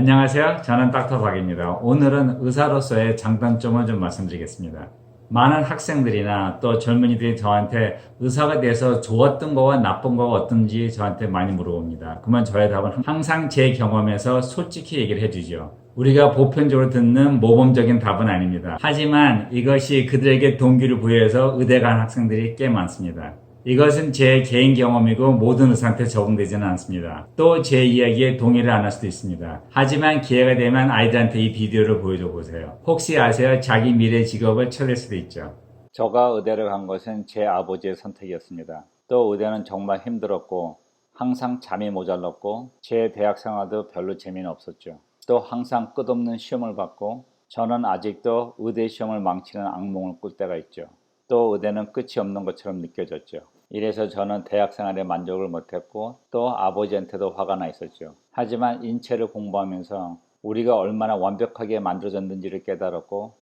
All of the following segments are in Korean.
안녕하세요. 저는 닥터 박입니다. 오늘은 의사로서의 장단점을 좀 말씀드리겠습니다. 많은 학생들이나 또 젊은이들이 저한테 의사가 돼서 좋았던 거와 나쁜 거가 어떤지 저한테 많이 물어봅니다. 그러면 저의 답은 항상 제 경험에서 솔직히 얘기를 해주죠. 우리가 보편적으로 듣는 모범적인 답은 아닙니다. 하지만 이것이 그들에게 동기를 부여해서 의대 간 학생들이 꽤 많습니다. 이것은 제 개인 경험이고 모든 의사한테 적용되지는 않습니다. 또 제 이야기에 동의를 안 할 수도 있습니다. 하지만 기회가 되면 아이들한테 이 비디오를 보여줘 보세요. 혹시 아세요? 자기 미래 직업을 찾을 수도 있죠. 저가 의대를 간 것은 제 아버지의 선택이었습니다. 또 의대는 정말 힘들었고 항상 잠이 모자랐고 제 대학 생활도 별로 재미는 없었죠. 또 항상 끝없는 시험을 받고 저는 아직도 의대 시험을 망치는 악몽을 꿀 때가 있죠. 또 의대는 끝이 없는 것처럼 느껴졌죠. 이래서 저는 대학 생활에 만족을 못했고 또 아버지한테도 화가 나 있었죠. 하지만 인체를 공부하면서 우리가 얼마나 완벽하게 만들어졌는지를 깨달았고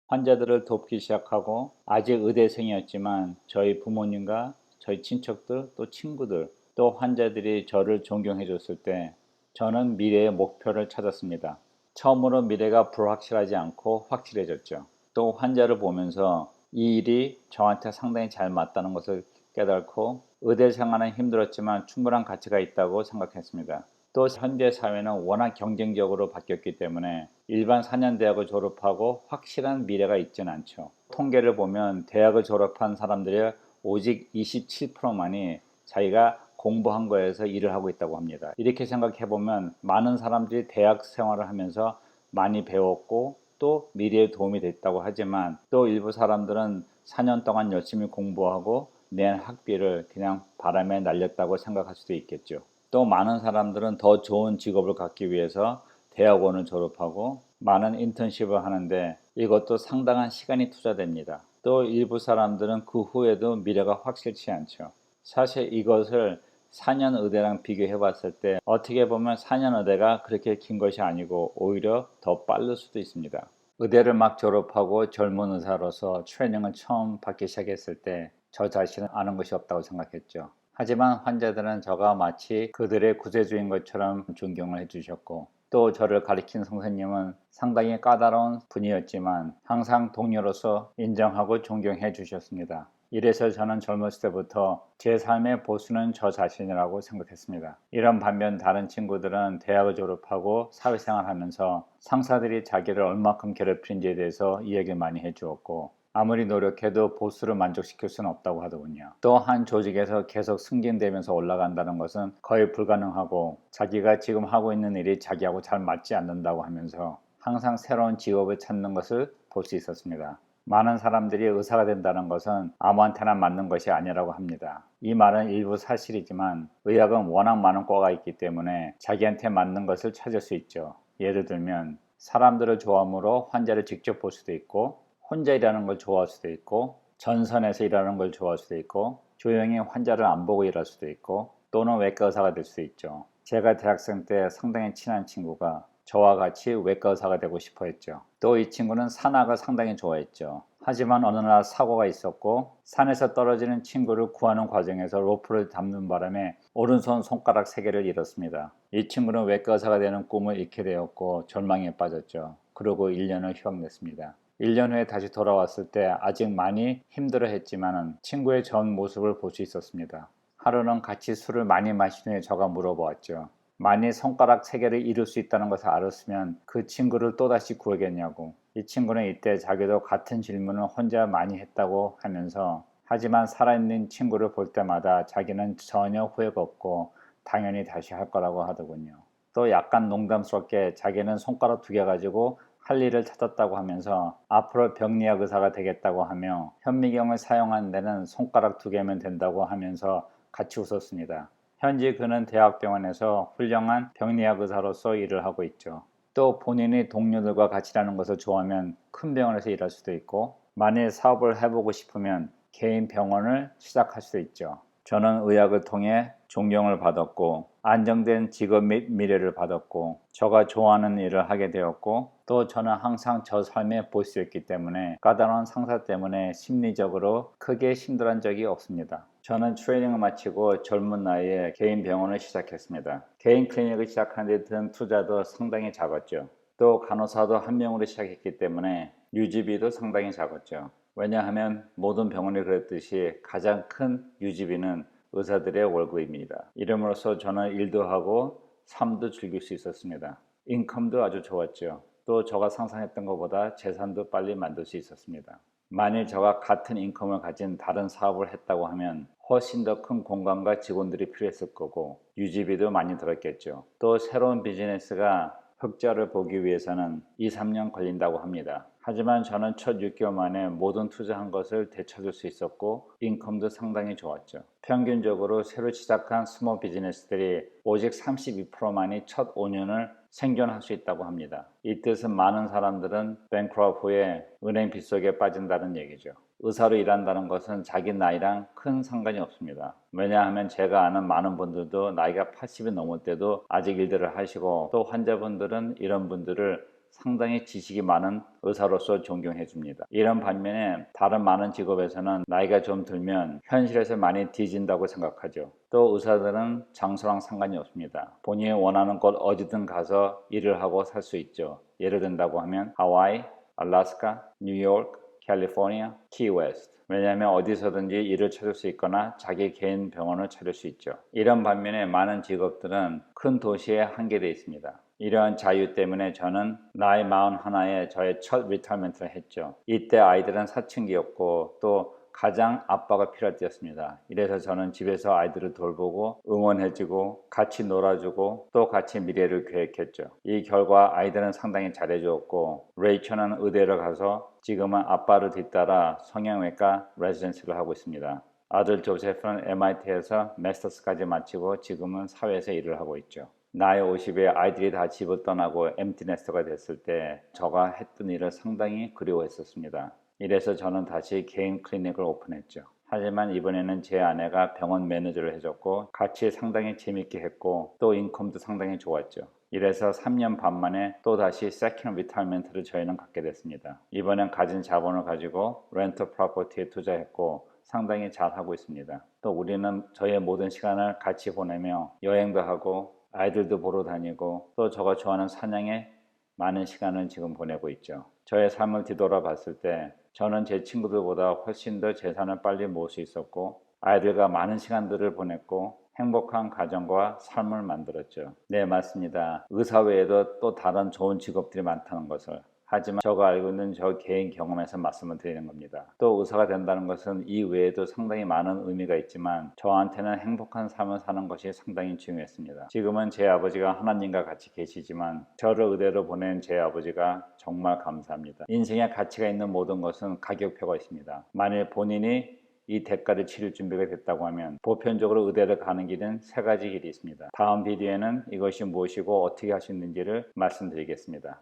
환자들을 돕기 시작하고 아직 의대생이었지만 저희 부모님과 저희 친척들 또 친구들 또 환자들이 저를 존경해 줬을 때 저는 미래의 목표를 찾았습니다. 처음으로 미래가 불확실하지 않고 확실해졌죠. 또 환자를 보면서 이 일이 저한테 상당히 잘 맞다는 것을 깨닫고 의대 생활은 힘들었지만 충분한 가치가 있다고 생각했습니다. 또 현대 사회는 워낙 경쟁적으로 바뀌었기 때문에 일반 4년 대학을 졸업하고 확실한 미래가 있지는 않죠. 통계를 보면 대학을 졸업한 사람들의 오직 27%만이 자기가 공부한 거에서 일을 하고 있다고 합니다. 이렇게 생각해 보면 많은 사람들이 대학 생활을 하면서 많이 배웠고 또 미래에 도움이 됐다고 하지만 또 일부 사람들은 4년 동안 열심히 공부하고 낸 학비를 그냥 바람에 날렸다고 생각할 수도 있겠죠. 또 많은 사람들은 더 좋은 직업을 갖기 위해서 대학원을 졸업하고 많은 인턴십을 하는데 이것도 상당한 시간이 투자됩니다. 또 일부 사람들은 그 후에도 미래가 확실치 않죠. 사실 이것을 4년 의대랑 비교해 봤을 때 어떻게 보면 4년 의대가 그렇게 긴 것이 아니고 오히려 더 빠를 수도 있습니다. 의대를 막 졸업하고 젊은 의사로서 트레이닝을 처음 받기 시작했을 때 저 자신은 아는 것이 없다고 생각했죠. 하지만 환자들은 저가 마치 그들의 구세주인 것처럼 존경을 해주셨고 또 저를 가르친 선생님은 상당히 까다로운 분이었지만 항상 동료로서 인정하고 존경해 주셨습니다. 이래서 저는 젊었을 때부터 제 삶의 보수는 저 자신이라고 생각했습니다. 이런 반면 다른 친구들은 대학을 졸업하고 사회생활하면서 상사들이 자기를 얼마큼 괴롭히는지에 대해서 이야기를 많이 해주었고 아무리 노력해도 보스를 만족시킬 수는 없다고 하더군요. 또 한 조직에서 계속 승진되면서 올라간다는 것은 거의 불가능하고 자기가 지금 하고 있는 일이 자기하고 잘 맞지 않는다고 하면서 항상 새로운 직업을 찾는 것을 볼 수 있었습니다. 많은 사람들이 의사가 된다는 것은 아무한테나 맞는 것이 아니라고 합니다. 이 말은 일부 사실이지만 의학은 워낙 많은 과가 있기 때문에 자기한테 맞는 것을 찾을 수 있죠. 예를 들면 사람들을 좋아함으로 환자를 직접 볼 수도 있고 혼자 일하는 걸 좋아할 수도 있고 전선에서 일하는 걸 좋아할 수도 있고 조용히 환자를 안 보고 일할 수도 있고 또는 외과 의사가 될 수 있죠. 제가 대학생 때 상당히 친한 친구가 저와 같이 외과 의사가 되고 싶어 했죠. 또 이 친구는 산악을 상당히 좋아했죠. 하지만 어느 날 사고가 있었고 산에서 떨어지는 친구를 구하는 과정에서 로프를 잡는 바람에 오른손 손가락 3개를 잃었습니다. 이 친구는 외과 의사가 되는 꿈을 잃게 되었고 절망에 빠졌죠. 그리고 1년을 휴학냈습니다. 1년 후에 다시 돌아왔을 때 아직 많이 힘들어했지만 친구의 전 모습을 볼 수 있었습니다. 하루는 같이 술을 많이 마신 후에 저가 물어보았죠. 만일 손가락 3개를 잃을 수 있다는 것을 알았으면 그 친구를 또다시 구하겠냐고. 이 친구는 이때 자기도 같은 질문을 혼자 많이 했다고 하면서 하지만 살아있는 친구를 볼 때마다 자기는 전혀 후회가 없고 당연히 다시 할 거라고 하더군요. 또 약간 농담스럽게 자기는 손가락 2개 가지고 할 일을 찾았다고 하면서 앞으로 병리학 의사가 되겠다고 하며 현미경을 사용하는 데는 손가락 2개면 된다고 하면서 같이 웃었습니다. 현재 그는 대학병원에서 훌륭한 병리학 의사로서 일을 하고 있죠. 또 본인이 동료들과 같이 일하는 것을 좋아하면 큰 병원에서 일할 수도 있고 만일 사업을 해보고 싶으면 개인 병원을 시작할 수도 있죠. 저는 의학을 통해 존경을 받았고 안정된 직업 및 미래를 받았고 저가 좋아하는 일을 하게 되었고 또 저는 항상 저 삶의 보스였기 때문에 까다로운 상사 때문에 심리적으로 크게 힘들어한 적이 없습니다. 저는 트레이닝을 마치고 젊은 나이에 개인 병원을 시작했습니다. 개인 클리닉을 시작하는 데 든 투자도 상당히 작았죠. 또 간호사도 한 명으로 시작했기 때문에 유지비도 상당히 작았죠. 왜냐하면 모든 병원이 그랬듯이 가장 큰 유지비는 의사들의 월급입니다. 이름으로써 저는 일도 하고 삶도 즐길 수 있었습니다. 인컴도 아주 좋았죠. 또 제가 상상했던 것보다 재산도 빨리 만들 수 있었습니다. 만일 저가 같은 인컴을 가진 다른 사업을 했다고 하면 훨씬 더 큰 공간과 직원들이 필요했을 거고 유지비도 많이 들었겠죠. 또 새로운 비즈니스가 흑자를 보기 위해서는 2, 3년 걸린다고 합니다. 하지만 저는 첫 6개월 만에 모든 투자한 것을 되찾을 수 있었고 인컴도 상당히 좋았죠. 평균적으로 새로 시작한 스몰 비즈니스들이 오직 32%만이 첫 5년을 생존할 수 있다고 합니다. 이 뜻은 많은 사람들은 뱅크럽 후에 은행 빗속에 빠진다는 얘기죠. 의사로 일한다는 것은 자기 나이랑 큰 상관이 없습니다. 왜냐하면 제가 아는 많은 분들도 나이가 80이 넘을 때도 아직 일들을 하시고 또 환자분들은 이런 분들을 상당히 지식이 많은 의사로서 존경해 줍니다. 이런 반면에 다른 많은 직업에서는 나이가 좀 들면 현실에서 많이 뒤진다고 생각하죠. 또 의사들은 장소랑 상관이 없습니다. 본인이 원하는 곳 어디든 가서 일을 하고 살 수 있죠. 예를 든다고 하면 하와이, 알래스카, 뉴욕, 캘리포니아, 키웨스트. 왜냐하면 어디서든지 일을 찾을 수 있거나 자기 개인 병원을 차릴 수 있죠. 이런 반면에 많은 직업들은 큰 도시에 한계되어 있습니다. 이러한 자유 때문에 저는 나이 41에 저의 첫 리타이먼트를 했죠. 이때 아이들은 사춘기였고 또 가장 압박이 필요할 때였습니다. 이래서 저는 집에서 아이들을 돌보고 응원해주고 같이 놀아주고 또 같이 미래를 계획했죠. 이 결과 아이들은 상당히 잘해주었고 레이처는 의대를 가서 지금은 아빠를 뒤따라 성형외과 레지던시를 하고 있습니다. 아들 조세프는 MIT에서 마스터스까지 마치고 지금은 사회에서 일을 하고 있죠. 나이 50에 아이들이 다 집을 떠나고 엠티 네스터가 됐을 때 제가 했던 일을 상당히 그리워했었습니다. 이래서 저는 다시 개인 클리닉을 오픈했죠. 하지만 이번에는 제 아내가 병원 매니저를 해줬고 같이 상당히 재밌게 했고 또 인컴도 상당히 좋았죠. 이래서 3년 반 만에 또다시 세컨 리타이먼트를 저희는 갖게 됐습니다. 이번엔 가진 자본을 가지고 렌터 프로퍼티에 투자했고 상당히 잘하고 있습니다. 또 우리는 저의 모든 시간을 같이 보내며 여행도 하고 아이들도 보러 다니고 또 제가 좋아하는 사냥에 많은 시간을 지금 보내고 있죠. 저의 삶을 뒤돌아 봤을 때 저는 제 친구들보다 훨씬 더 재산을 빨리 모을 수 있었고 아이들과 많은 시간들을 보냈고 행복한 가정과 삶을 만들었죠. 네, 맞습니다. 의사 외에도 또 다른 좋은 직업들이 많다는 것을. 하지만 제가 알고 있는 저 개인 경험에서 말씀을 드리는 겁니다. 또 의사가 된다는 것은 이 외에도 상당히 많은 의미가 있지만 저한테는 행복한 삶을 사는 것이 상당히 중요했습니다. 지금은 제 아버지가 하나님과 같이 계시지만 저를 의대로 보낸 제 아버지가 정말 감사합니다. 인생에 가치가 있는 모든 것은 가격표가 있습니다. 만일 본인이 이 대가를 치를 준비가 됐다고 하면 보편적으로 의대를 가는 길은 세 가지 길이 있습니다. 다음 비디오에는 이것이 무엇이고 어떻게 할 수 있는지를 말씀드리겠습니다.